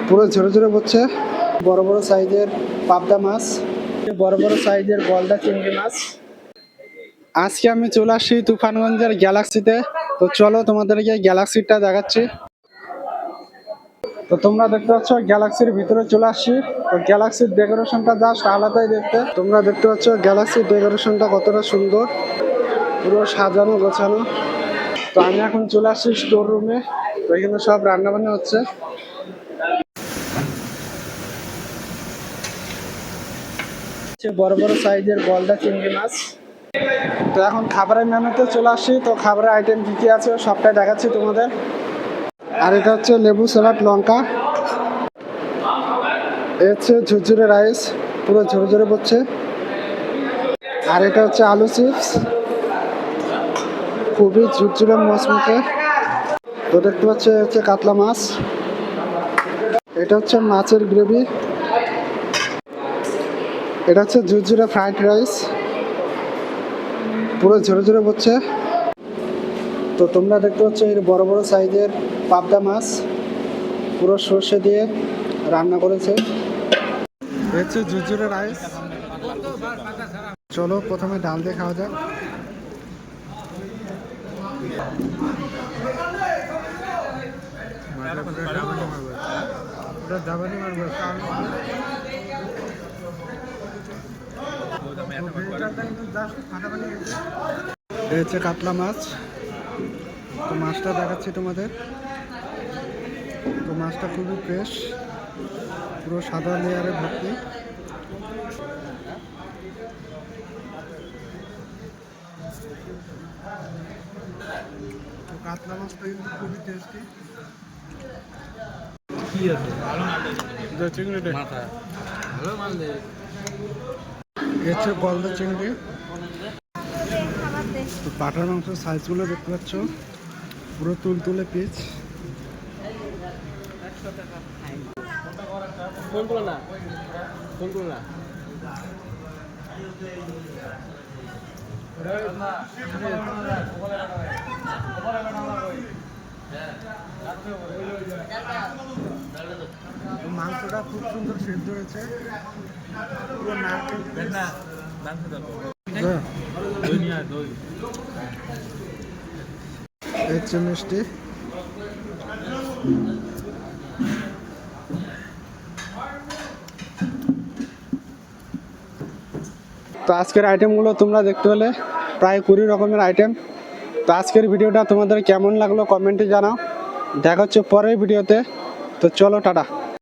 পুরো ঝরে ঝরে পড়ছে। বড় বড় সাইজের পাবদা মাছ, বড় বড় সাইজের গলদা চিংড়ি মাছ। আজকে আমি চলে আসছি তুফানগঞ্জের গ্যালাক্সিতে। তো চলো তোমাদেরকে গ্যালাক্সিটা দেখাচ্ছি। তো তোমরা দেখতে পাচ্ছ গ্যালাক্সির ভিতরে চলে আসছি। তো গ্যালাক্সির ডেকোরেশনটা জাস্ট আলাদাই দেখতে। তোমরা দেখতে পাচ্ছ গ্যালাক্সির ডেকোরেশনটা কতটা সুন্দর, পুরো সাজানো গোছানো। তো আমি এখন চলে আসছি স্টোর রুমে। তো এখানে সব রান্না বান্না হচ্ছে। বড় বড় সাইজের গলদা চিংড়ি মাছ। তো এখন খাবারের মেনুতে চলে আসছি। তো খাবারের আইটেম কি কি আছে সবটাই দেখাচ্ছি তোমাদের। আর এটা হচ্ছে লেবু স্যালাড লঙ্কা, এ হচ্ছে ঝুরঝুরে রাইস, পুরো ঝরে ঝরে পড়ছে। আর এটা হচ্ছে আলু চিপস, খুবই ঝুরঝুরে মচমচে। তো দেখতে পাচ্ছ হচ্ছে কাতলা মাছ, এটা হচ্ছে মাছের গ্রেভি, এটা হচ্ছে ঝুরঝুরে ফ্রাইড রাইস, পুরো ঝরে ঝরে পড়ছে। তো তোমরা দেখতে পাচ্ছ এর বড় বড় সাইজের পাবদা মাছ, পুরো সর্ষে দিয়ে রান্না করেছে। হচ্ছে ঝুরঝুরে রাইস। চলো প্রথমে ডাল দিয়ে খাওয়া যাক। এই হচ্ছে কাতলা মাছ। তো মাছটা দেখাচ্ছি তোমাদের। তো মাছটা খুবই ফ্রেশ, পুরো সাদা লেয়ারে ভর্তি। তো কাতলা মাছটা কিন্তু খুবই টেস্টি। কি আছে হচ্ছে গলদা চিংড়ি। তো পাটার মাংসের সাইজগুলো দেখতে পাচ্ছ, পুরো তুলতুলে পিচ। মাংসটা খুব সুন্দর সিদ্ধ হয়েছে, পুরো নারকেল হচ্ছে মিষ্টি। তো আজকের আইটেমগুলো তোমরা দেখতে পেলে, প্রায় 20 রকমের আইটেম। তো আজকের ভিডিওটা তোমাদের কেমন লাগলো কমেন্টে জানাও। দেখা হচ্ছে পরের ভিডিওতে। তো চলো টাটা।